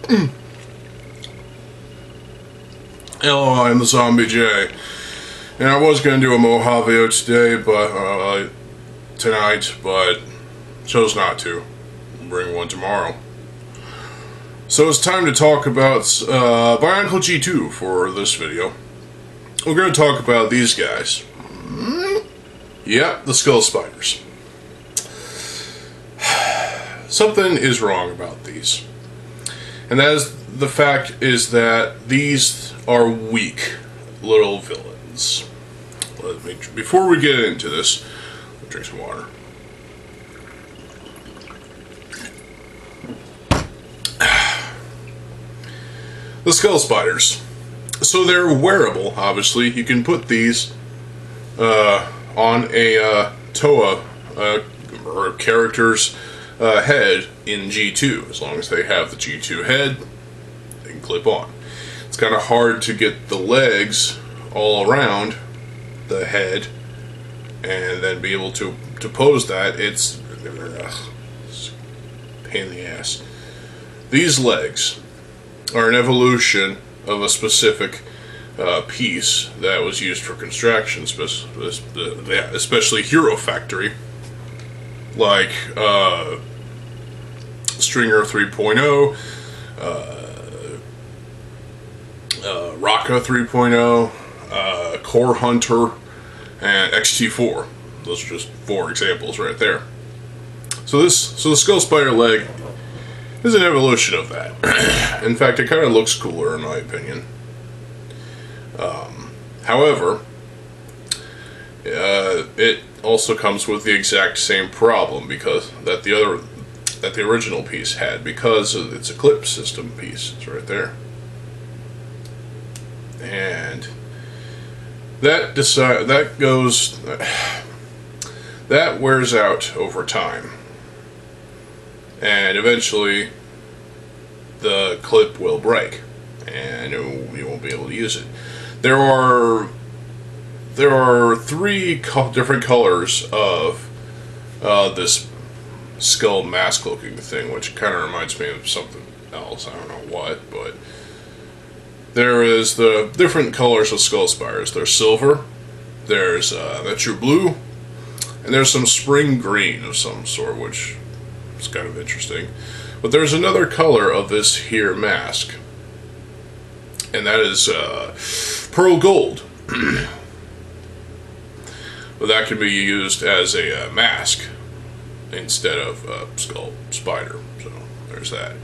Hello, I'm TheZOMBIEJ, and I was going to do a Mojave video today, but tonight, but chose not to. I'll bring one tomorrow. So it's time to talk about Bionicle G2 for this video. We're going to talk about these guys. Yep, the Skull Spiders. Something is wrong about these, and that is the fact is that these are weak little villains. Before we get into this, I'll drink some water. The Skull Spiders. So they're wearable, obviously. You can put these on a Toa or character's head in G2. As long as they have the G2 head, they can clip on. It's kind of hard to get the legs all around the head and then be able to pose that. It's a pain in the ass. These legs are an evolution of a specific piece that was used for construction, especially Hero Factory, like Stringer 3.0, Raka 3.0, Core Hunter, and XT4. Those are just 4 examples right there. So the Skull Spider leg is an evolution of that. In fact, it kind of looks cooler in my opinion. However, it also comes with the exact same problem because that the original piece had, because it's a clip system piece. It's right there, and that wears out over time, and eventually the clip will break, and you won't be able to use it. There are 3 different colors of this skull mask looking thing, which kind of reminds me of something else. I don't know what, but there is the different colors of Skull Spiders. There's silver, there's that true blue, and there's some spring green of some sort, which is kind of interesting. But there's another color of this here mask, and that is pearl gold. But that can be used as a mask instead of a Skull Spider. So there's that.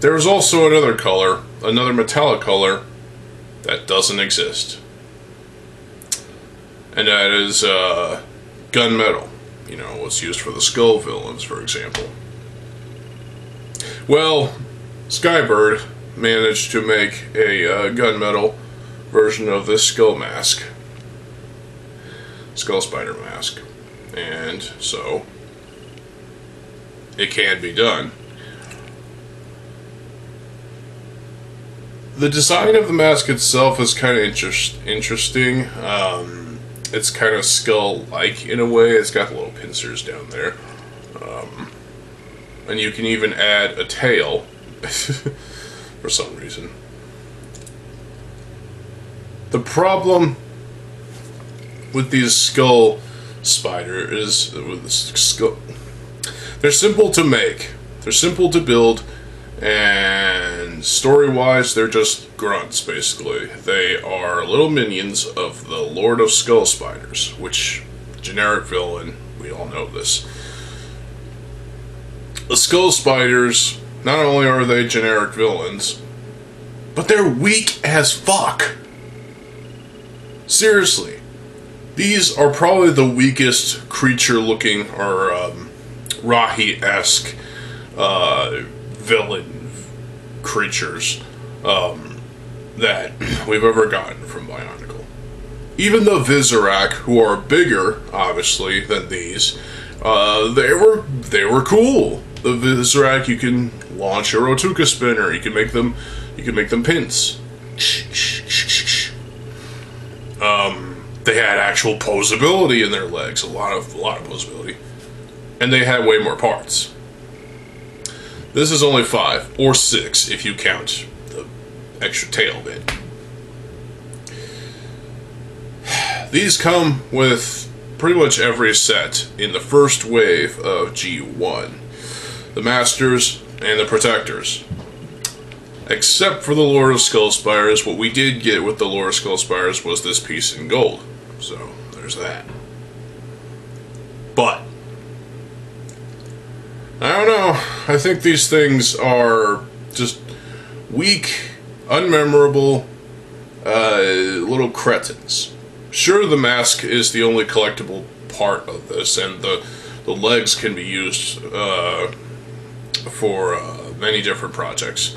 There's also another color, another metallic color that doesn't exist, and that is gunmetal. You know, what's used for the Skull villains, for example. Well, Skybird managed to make a gunmetal version of this skull spider mask, and so it can be done. The design of the mask itself is kind of interesting. It's kind of skull-like in a way. It's got little pincers down there, and you can even add a tail for some reason. The problem with these skull spider is with the skull. They're simple to make. They're simple to build, and story-wise, they're just grunts, basically. They are little minions of the Lord of Skull Spiders, which, generic villain, we all know this. The Skull Spiders, not only are they generic villains, but they're weak as fuck. Seriously. These are probably the weakest creature-looking, or Rahi-esque villain creatures that we've ever gotten from Bionicle. Even the Vizorak, who are bigger, obviously, than these, they were cool. The Vizorak, you can launch a Rotuka spinner. You can make them pins. They had actual posability in their legs, a lot of posability, and they had way more parts. This is only 5, or 6 if you count the extra tail bit. These come with pretty much every set in the first wave of G1. The Masters and the Protectors. Except for the Lord of Skullspires, what we did get with the Lord of Skullspires was this piece in gold. So, there's that. But, I don't know. I think these things are just weak, unmemorable, little cretins. Sure, the mask is the only collectible part of this, and the legs can be used for many different projects.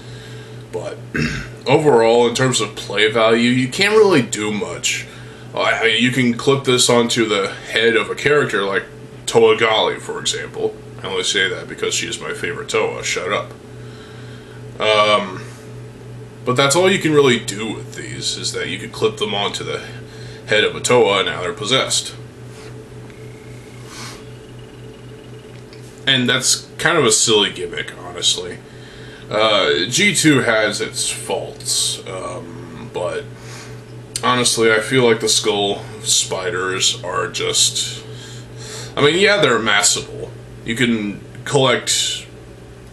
But overall, in terms of play value, you can't really do much. You can clip this onto the head of a character like Toa Gali, for example. I only say that because she's my favorite Toa. Shut up. But that's all you can really do with these, is that you can clip them onto the head of a Toa, and now they're possessed. And that's kind of a silly gimmick, honestly. G2 has its faults, but honestly, I feel like the Skull Spiders are just... I mean, yeah, they're massable. You can collect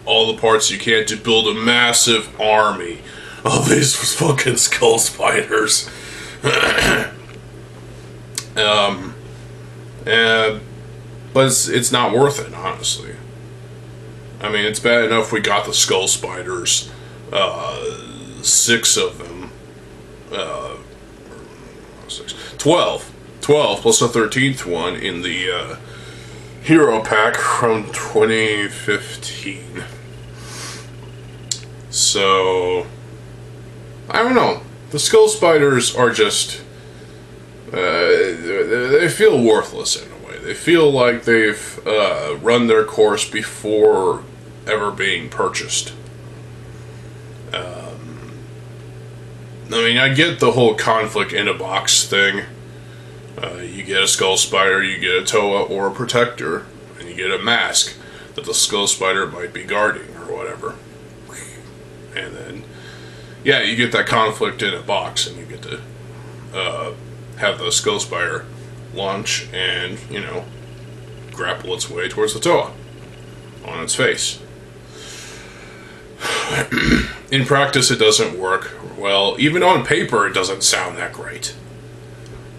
all the parts you can to build a massive army of these fucking Skull Spiders. But it's not worth it, honestly. I mean, it's bad enough we got the Skull Spiders, 6 of them, 12 plus the 13th one in the Hero Pack from 2015. So, I don't know. The Skull Spiders are just, they feel worthless in a way. They feel like they've run their course before ever being purchased. I mean, I get the whole conflict in a box thing. You get a Skull Spider, you get a Toa or a Protector, and you get a mask that the Skull Spider might be guarding or whatever. And then, yeah, you get that conflict in a box, and you get to have the Skull Spider launch and, you know, grapple its way towards the Toa on its face. In practice, it doesn't work well. Even on paper, it doesn't sound that great.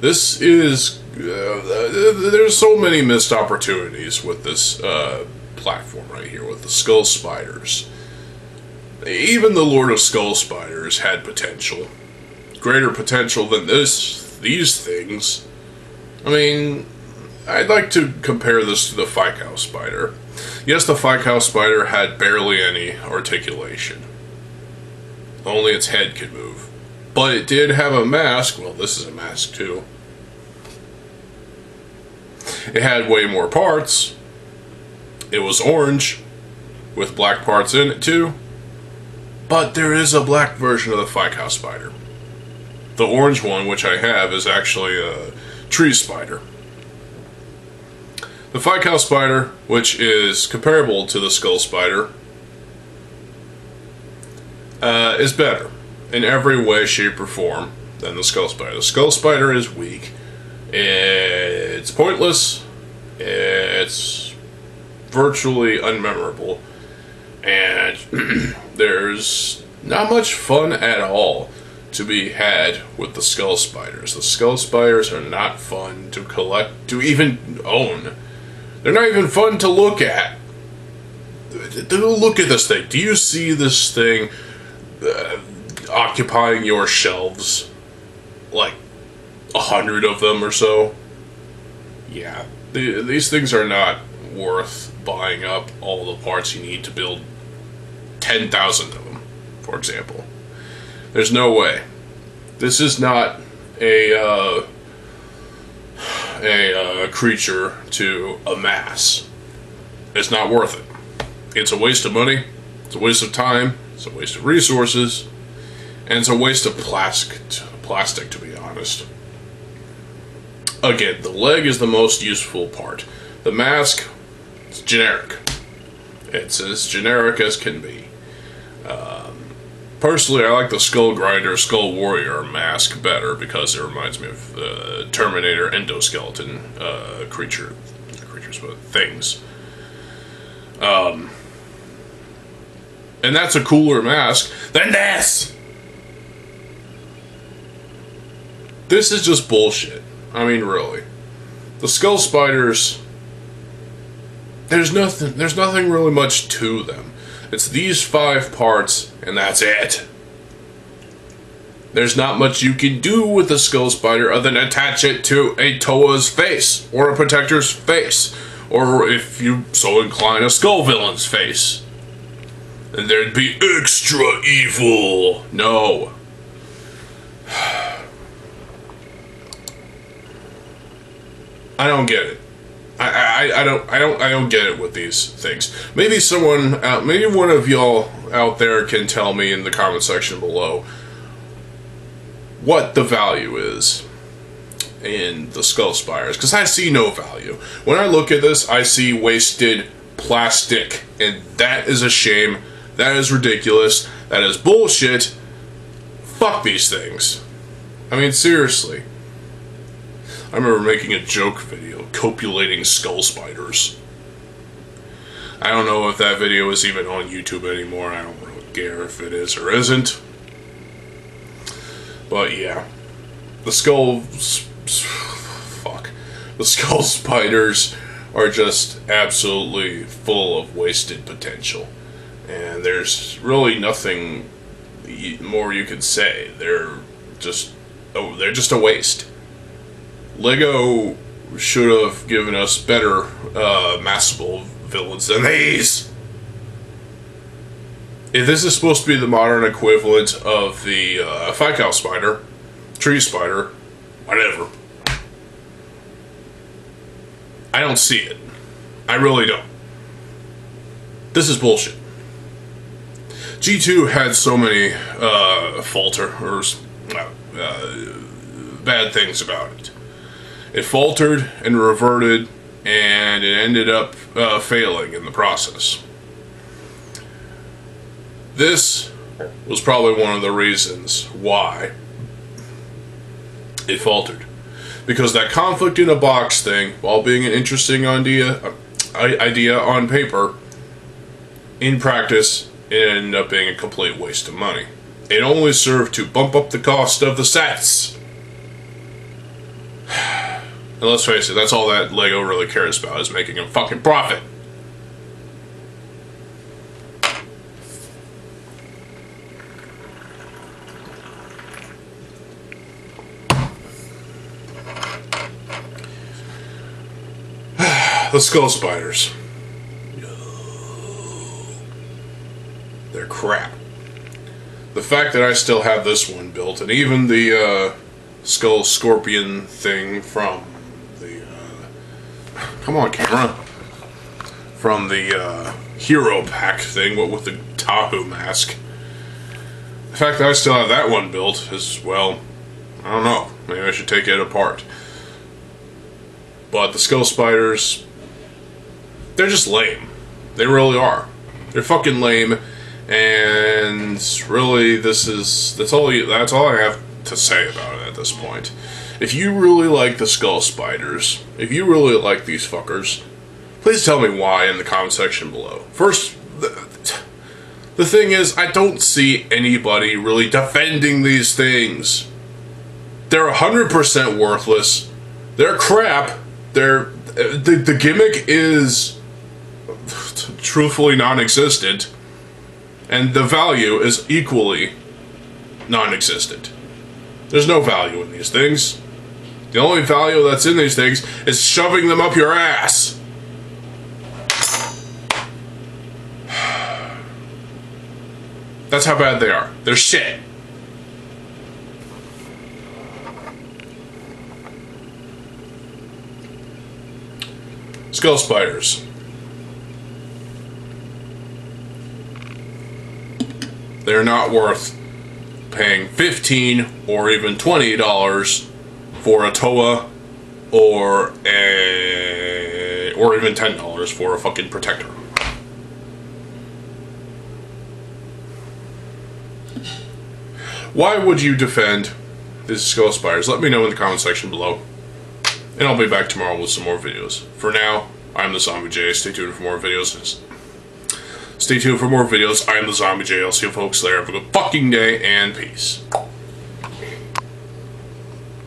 This is... there's so many missed opportunities with this platform right here, with the Skull Spiders. Even the Lord of Skull Spiders had potential. Greater potential than these things. I mean, I'd like to compare this to the Phycow Spider. Yes, the Phycow Spider had barely any articulation. Only its head could move. But it did have a mask. Well, this is a mask too. It had way more parts. It was orange, with black parts in it too. But there is a black version of the Phycow Spider. The orange one, which I have, is actually a tree spider. The Phycow Spider, which is comparable to the Skull Spider, is better in every way, shape, or form than the Skull Spider. The Skull Spider is weak. It's pointless. It's virtually unmemorable. And there's not much fun at all to be had with the Skull Spiders. The Skull Spiders are not fun to collect, to even own. They're not even fun to look at. Look at this thing. Do you see this thing occupying your shelves? Like 100 of them or so? Yeah. These things are not worth buying up all the parts you need to build 10,000 of them, for example. There's no way. This is not a creature to amass. It's not worth it. It's a waste of money, it's a waste of time, it's a waste of resources, and it's a waste of plastic, to be honest. Again, the leg is the most useful part. The mask, it's generic. It's as generic as can be. Personally, I like the Skull Grinder, Skull Warrior mask better because it reminds me of Terminator endoskeleton creatures, but things. And that's a cooler mask than this! This is just bullshit. I mean, really. The Skull Spiders, there's nothing really much to them. It's these 5 parts, and that's it. There's not much you can do with a Skull Spider other than attach it to a Toa's face, or a Protector's face, or if you so incline, a Skull Villain's face. And there'd be extra evil. No. I don't get it. I don't get it with these things. Maybe maybe one of y'all out there can tell me in the comment section below what the value is in the Skull Spiders, because I see no value. When I look at this, I see wasted plastic, and that is a shame. That is ridiculous. That is bullshit. Fuck these things. I mean, seriously. I remember making a joke video, copulating Skull Spiders. I don't know if that video is even on YouTube anymore. I don't really care if it is or isn't. But yeah. The Skull Spiders are just absolutely full of wasted potential. And there's really nothing more you could say. They're just a waste. Lego should have given us better massable villains than these. If this is supposed to be the modern equivalent of the Ficow Spider, Tree Spider, whatever, I don't see it. I really don't. This is bullshit. G2 had so many bad things about it. It faltered and reverted, and it ended up failing in the process. This was probably one of the reasons why it faltered. Because that conflict in a box thing, while being an interesting idea on paper, in practice, it ended up being a complete waste of money. It only served to bump up the cost of the sets. And let's face it, that's all that Lego really cares about, is making a fucking profit. The Skull Spiders. They're crap. The fact that I still have this one built, and even the Skull Scorpion thing from the come on, camera, from the Hero Pack thing, what with the Tahoe mask. The fact that I still have that one built is, well, I don't know, maybe I should take it apart. But the Skull Spiders, they're just lame. They really are. They're fucking lame, and really, that's all I have to say about it at this point. If you really like the Skull Spiders, if you really like these fuckers, please tell me why in the comment section below. First, the thing is, I don't see anybody really defending these things. They're 100% worthless. They're crap. The gimmick is truthfully non-existent, and the value is equally non-existent. There's no value in these things. The only value that's in these things is shoving them up your ass. That's how bad they are. They're shit. Skull Spiders. They're not worth paying $15 or even $20 for a Toa, or even $10 for a fucking Protector. Why would you defend these skull spiders? Let me know in the comment section below. And I'll be back tomorrow with some more videos. For now, I'm TheZOMBIEJ. Stay tuned for more videos. I am TheZOMBIEJ. I'll see you folks later. Have a good fucking day, and peace.